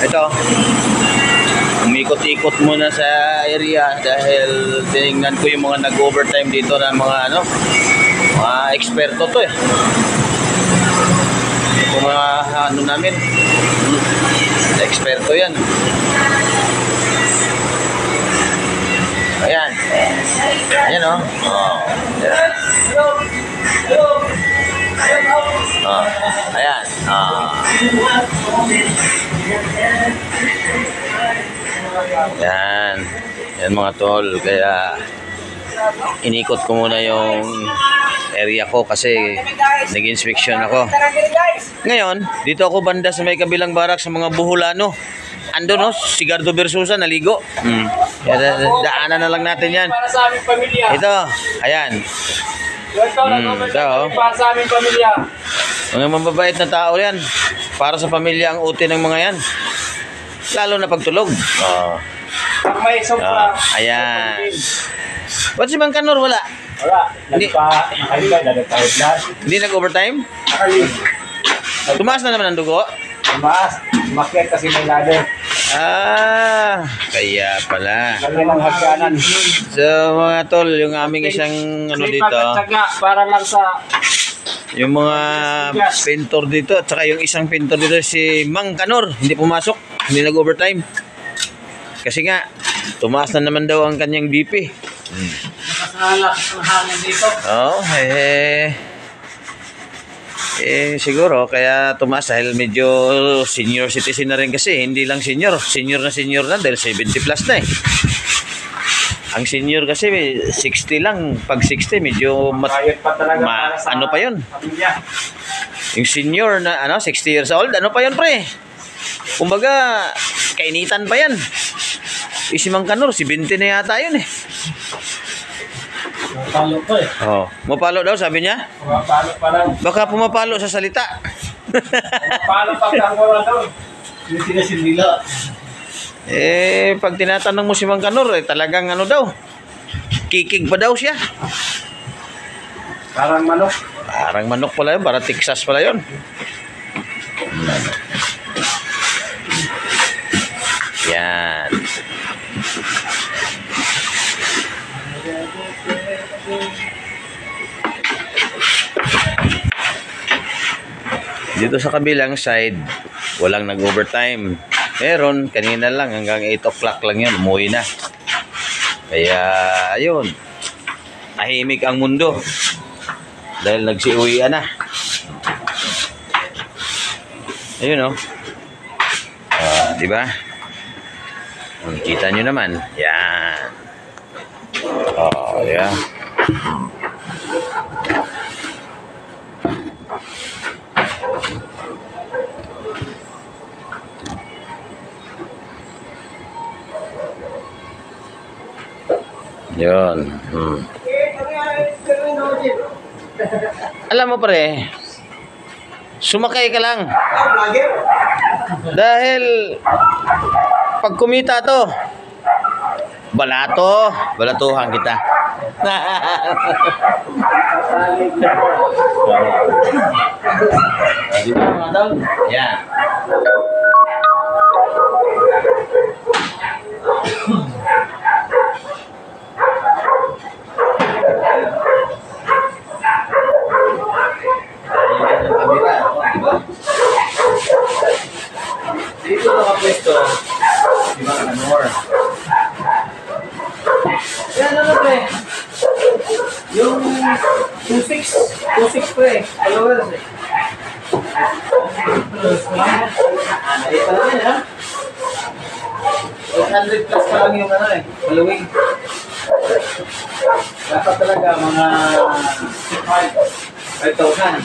Ito, umikot-ikot muna sa area dahil tinignan ko yung mga nag-overtime dito na mga mga eksperto to eh. Yung mga namin, eksperto yan. Ayan. Ayan o. Ayan. Yan. Yan mga tol. Kaya inikot ko muna yung area ko kasi nag-inspection ako. Ngayon, dito ako banda sa may kabilang barak sa mga Buholano. Ando no, si Gardo Versosa naligo. Daanan na lang natin yan. Para sa aming pamilya. Ito, ayan. Ito, para sa aming pamilya. mga mababait na tao yan. Para sa pamilya ang uti ng mga yan. Lalo na pagtulog. Pag may sobra. Ayan. Ba't si Mang Kanor wala? Wala. Hindi. Hindi nag-overtime? Tumaas na naman ang dugo? Tumaas. Umakyat kasi may ladder. Kaya pala. Kami ng hagkanan. So mga tol, yung aming isang dito, para lang sa yung mga pintor dito at saka yung isang pintor dito si Mang Kanor, hindi pumasok, hindi nag-overtime. Kasi nga, tumaas na naman daw ang kanyang BP. Nakasalak ang hangin dito. Siguro kaya tumaas dahil medyo senior citizen na rin kasi, hindi lang senior na dahil 70 plus na eh. Ang senior kasi 60 lang, pag 60 medyo pa talaga ano pa yun? Pamilya. Yung senior na 60 years old, ano pa yun pre? Kumbaga kainitan pa yan. Si Mang Kanor, 70 na yata yun eh. Mapalo ko eh. Mapalo daw sabi niya? Mapalo pa lang. Baka pumapalo sa salita. Mapalo pa lang wala daw. Yung sinasindila. Pag tinatanong mo si Mang Kanor, talagang daw, kikig pa daw siya. Parang manok. Parang manok pala yun, para Texas pala yun. Yan. Dito sa kabilang side, walang nag-overtime. Meron, kanina lang, hanggang 8 o'clock lang yun, umuwi na. Kaya, ayun, tahimik ang mundo. Dahil nagsiuwian na. Ayun diba? Kita nyo naman. Yan. Yeah. Yun. Alam mo pre, sumakay ka lang. Dahil pag kumita to, balatuhan kita. Yan. Dito nakapwesto si Mang Kanor. Yan pre. Yung 26 pre. Followers eh. Ito lang yan ha. 800 plus pa lang yung following. Dapat talaga mga 5,000.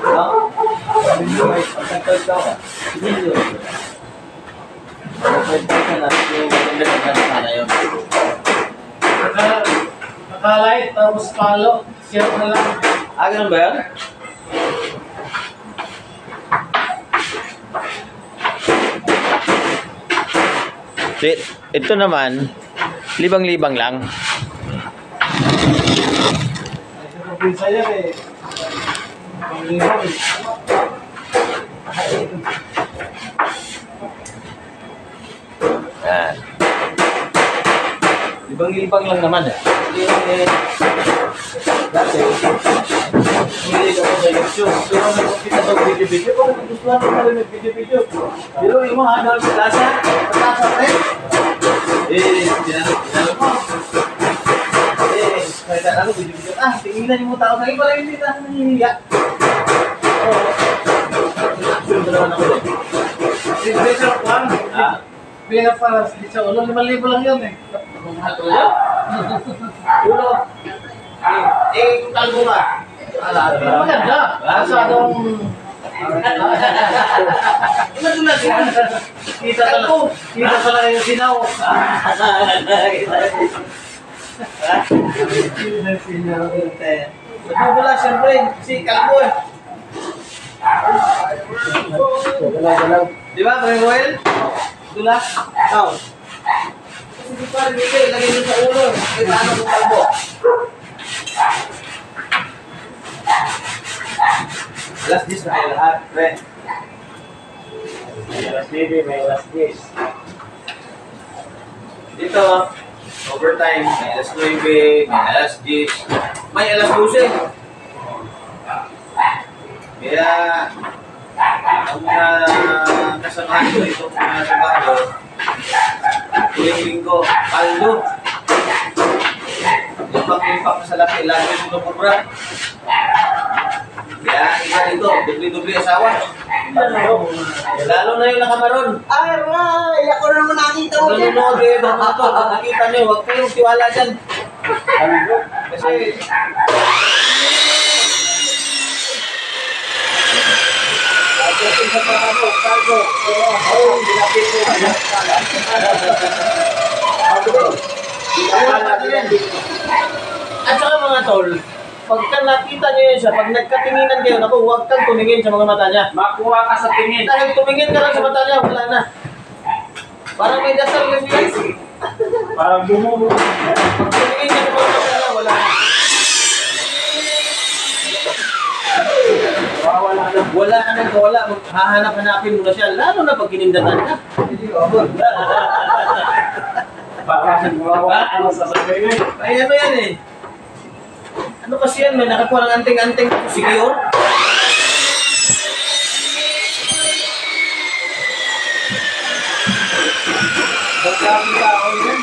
No? Pagkakot daw ka. Hindi yun. 5,000 na yung maganda sana yun. Nakalight, tapos palo. Share na lang. Ganun ba yan? Ito naman, libang-libang lang. Probinsya yan eh. Panglibang. Libang-libang lang naman eh. Dati, humilig ako sa YouTube. Pero nagpapita sa video-video. Kung nagustuhan ko na rin ng video-video. Pero yung mga ano, lasa, patasa rin. Tinanong mo. Kaya ano, video-video. Tinginan yung mga tao. Kaya pala hindi na nangyiniya. Action ba naman ako doon? Better one. Better para sa ulo. 5,000 lang yun eh. Mahal ko yun? Ulo. Kung talbo ka. Maganda. Masyadong... Imatulad yan. Kita talaga yung sinaw. Nagmumula siyempre. Si kalbo eh. Di ba, Kuya Roel? Dula? Oo. Kasi di pa rin ito, ilagay nyo sa ulo. Kaya paano kung kalbo? Alas 10 na kayo lahat, pre. May alas 9, may alas 10. Dito, overtime, may alas 9, may alas 10, may alas 12. Kaya, ang mga kasamahan ko itong mga trabaho, tuwing linggo, paldo. Limpak-limpak na sa laki, lalo yung sinupura. Kaya, iba dito, dubli-dubli asawa. Lalo na yung nakamaron. Aray! Ako na naman nakita mo dyan. Nanonood eh, mga ito, nakikita nyo, huwag kayong tiwala dyan. Kasi, at saka mga tol, pagka nakita niyo yun siya, pag nagkatinginan kayo, naku, huwag kang tumingin sa mga mata niya. Makuha ka sa tingin. Dahil tumingin ka lang sa mata niya, wala na. Parang may dasal kasi yan. Parang bumubo. Pag tumingin ka sa mga mata niya, wala na. Wala ka nang wala. Hahanap-hanapin mo na siya. Lalo na pag kinindatan ka. Hindi ko abot. Bakit mo sasabihin? Ay, ano yan eh. Ano kasi yan? May nakakuha ng anting-anting. Sige, oh. Pagkakang tao yan.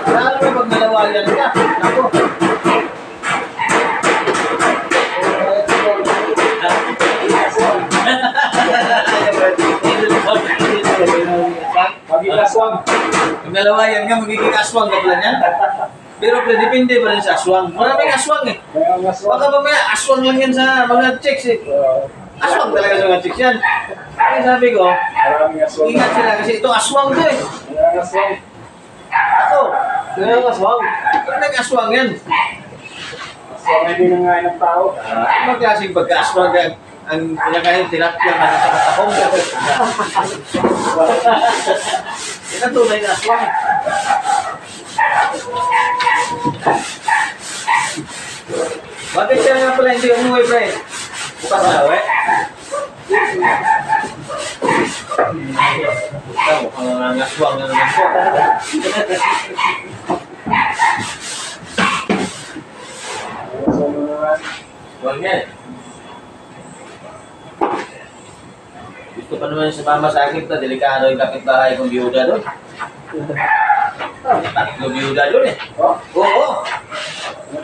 Lalo na pag nalawayan ka. Ako. Magiging aswang. Kung nalawayan ka, magiging aswang ka pala niyan. Pero depende pa rin sa aswang. Maraming aswang eh. Baka mamaya aswang lang yan sa mga chicks eh. Aswang talaga sa mga chicks yan. Kaya sabi ko, ingat sila kasi ito aswang to eh. Ako, ganyan aswang. Pero nag-aswang yan. Aswang hindi na nga ng tao. Ano klaseng pagka-aswang yan? Ang pinakain, tinapyan na sa katakong. Yan ang tunay na aswang. Bakit siya nga pala hindi umuwi, pre? Bukas na, we? Mukhang nga aswang na naman po. Huwag nga eh. Gusto pa naman sa mama sa akin, delikado yung kapitbahay kong biyuda doon. Tatlo biyuda doon eh. Oo.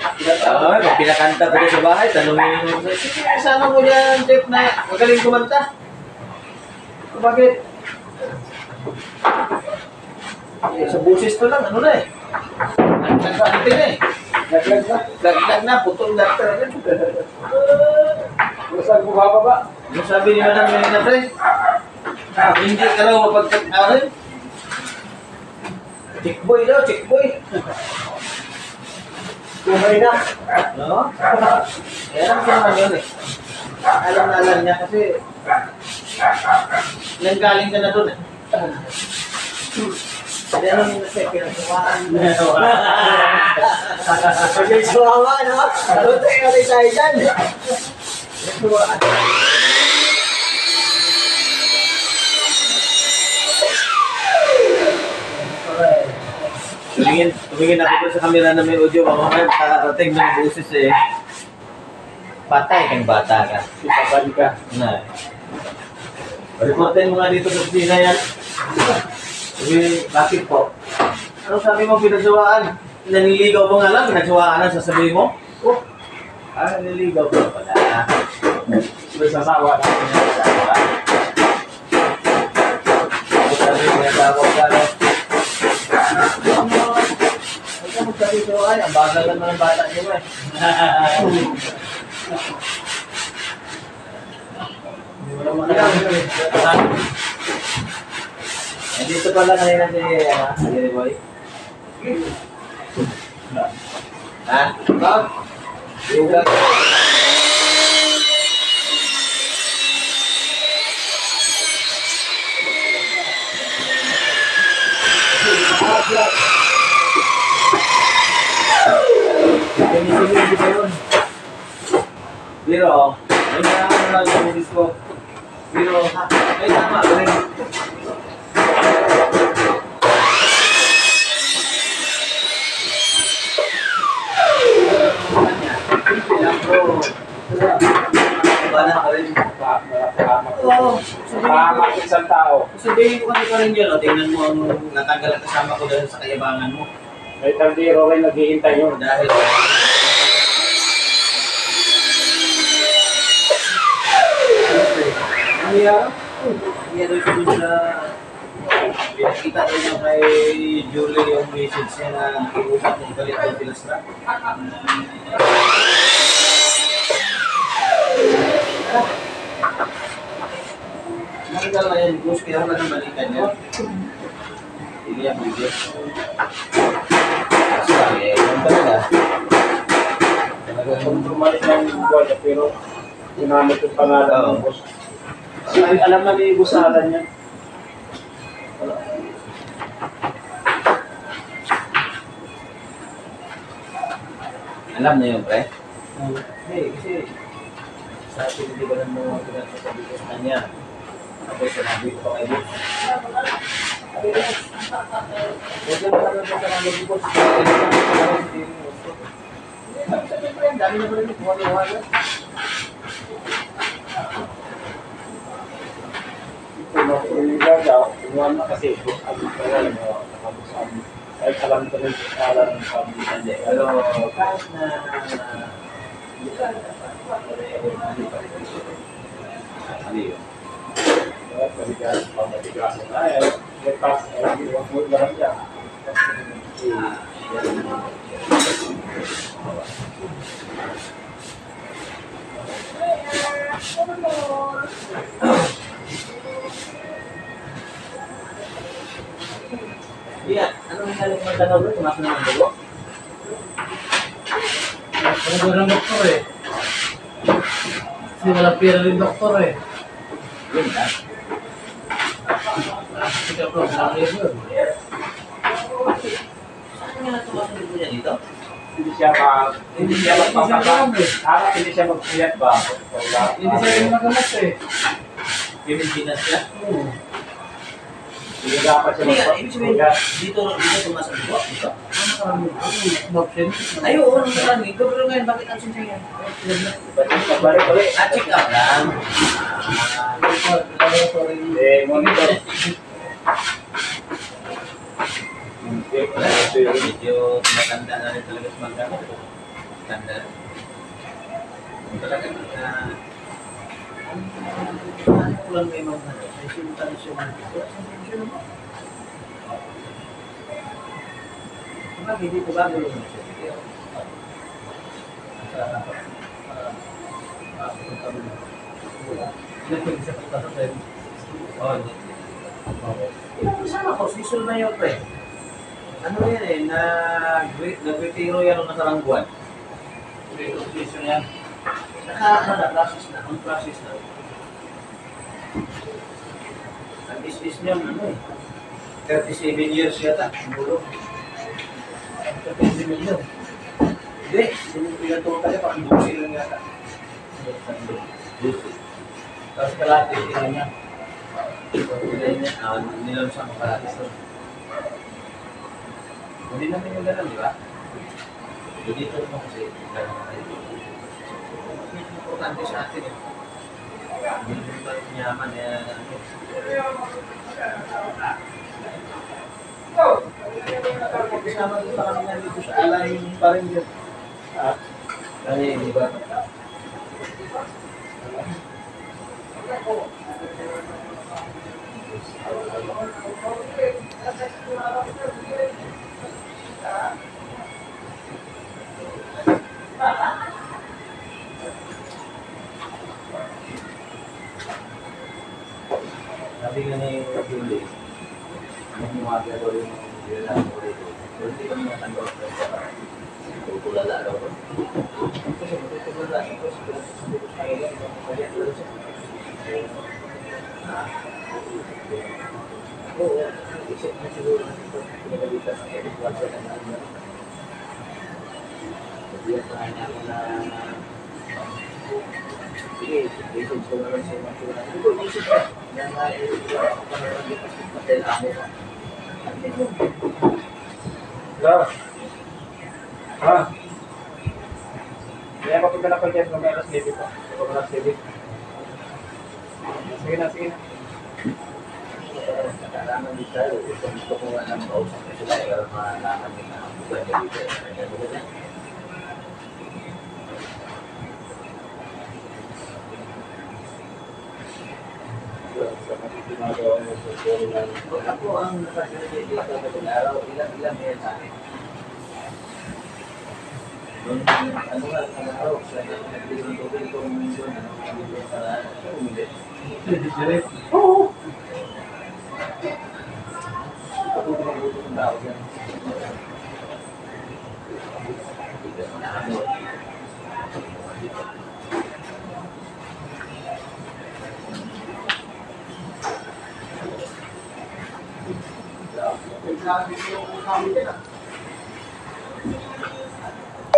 Pag pinakanta ko doon sa bahay, tanongin mo, sige, kasama mo dyan, Jeff, na magaling kumanta. Bakit? Sa busis to lang, ano na eh. Anting na eh. Dagdag na, putol na. Saan ko bababa? Yung sabi ni Madam Melina, pre, hindi ka raw mapagkakaroon. Chickboy daw, chickboy. Kumay na. No? Kaya lang siya naman yun eh. Alam na alam niya kasi nanggaling ka na doon eh. Hindi ano yung nasa pinasukaan. Kasi suwawa, no? Ano tayo natin tayo dyan? tumingin ako doon sa camera na may audio. Baka may karating ng boses eh. Patay kang bata ka. Isaban ka. Na. Reportin mo nga dito sa Pina yan. Sabi, bakit po? Ano sabi mo pinagsawaan? Naniligaw mo nga lang, pinagsawaan ang sasabihin mo? Oh, naniligaw ko pala. May sasawa na pinasawa. Sabi mo, nagkakaw ka, no? Huwag ka magsabi ko, ay, ang bagal naman ng bata niyo eh. Hindi mo naman alam yun eh. Dito pala kanina si Boy. Ha? Bob? Yoga. Pinisilig ko yun. Biro, may naraman lang yung disco. Biro, may tama ko rin. Bana ka rin. Oo. Tama isang tao. Sabihin ko kasi pa rin yun, tingnan mo ang natanggal ang kasama ko dahil sa kayabangan mo. May taldero rin naghihintay yun. Dahil ano yan? Ano yan ito dun sa pinakita ko niya kay Julie yung message niya na iusap ng galit ng Pilastra. Nakita na yan, Gus, kaya wala nang balikan niya. Hindi yan video. Sabi, yung talaga. Kung bumalik ng buwan, pero ginamit yung pangalan ng boss. Ay, alam na ni Busalan yan. Alam na yun, pre? Hey, kasi sa atin hindi ba lang mo pinagsasabi ko sa kanya. Tapos sinabi ko pa kay Boss. Sabi ko, huwag lang pala sa kanalo ni Boss. Sabi ko yan, dami na ba rin kuha-kuha. Puno-puno daw, inuwan na kasi abot ka yan, nakabusan. Kahit alam ko rin sa alam ng pamilya. Hindi, pero kahit na hindi ka ano yun? Pagbigas, pamatigas na yan. Lepas, iwag mo lang yan. Iya, ano yung galing magkanaw doon? Tumakas na ng dugo? Ano ng doktor eh. Kasi walang pera rin doktor eh. Yun na. Sige bro, sabi yun. Saan nga na tumakas ng dugo niya dito? Hindi siya magpapagod. Hindi siya magpuyat ba? Hindi siya rin magamat eh. Pilipinas siya? Hindi dapat siya Hindi, ibig sabihin, magpapagod. dito tumakas ang dugo? Dito? Ano karami? Option? Ay, oo, nung karami. Pero ngayon, bakit ang sinsya yan? Pagbalik ulit. Check up lang. Monitor. Medyo matanda na rin talaga sa magkano. Tanda. Talaga ano ko lang may mga ano, may simultan siya mga dito. Bakit hindi ko bago yung siya? Sama ko, season na yun, pre. Ano yan eh, nag-retiro yan ng nasarang buwan. Season yan. Process na, on process na. Ang is niya, ano eh, 37 years yata, ang bulo. 37 years. Hindi, pinatuwa tayo, parang 12 lang yata. 12. Tapos kalati, tingnan niya. Tingnan niya, nilam sa kalati. Hindi namin yung ganun, di ba? Dito naman kasi, importante sa atin eh. Hindi naman tayo yaman eh. Kasama din pa kami nandito sa alam pa rin yun. Kasi, di ba? Sabi nga ni Julie, nung umaga daw yung ginagawa ko dito, hindi kami natanggap sa tutulala daw. Kasi tutulala, ito sa kanya, oo, isip na siguro ito, pinagalitan sa edukasya na namin. Sabihan pa nga ako na sige, isip ko naman sa mga tulad. Ito, isip ka. Yan nga, ako pa naman dito sa hotel ako. Hello? Kaya papunta na ko dyan, mamaya alas 9 po. Kapag alas 9. Sige na, sige na. Nakalaman dito tayo. Gusto ko nga nang kausap ko sila. Pero malaman din na ang buwan niya dito. Ako ang nakasinabi dito sa araw, ilang yan sa akin. Ano nga, ang araw, sa nagbilang tubig kong doon, ano doon para umili. Oo! Ako gumaguto ng tao dyan. Hindi ka nakamot. Sabi ko kami din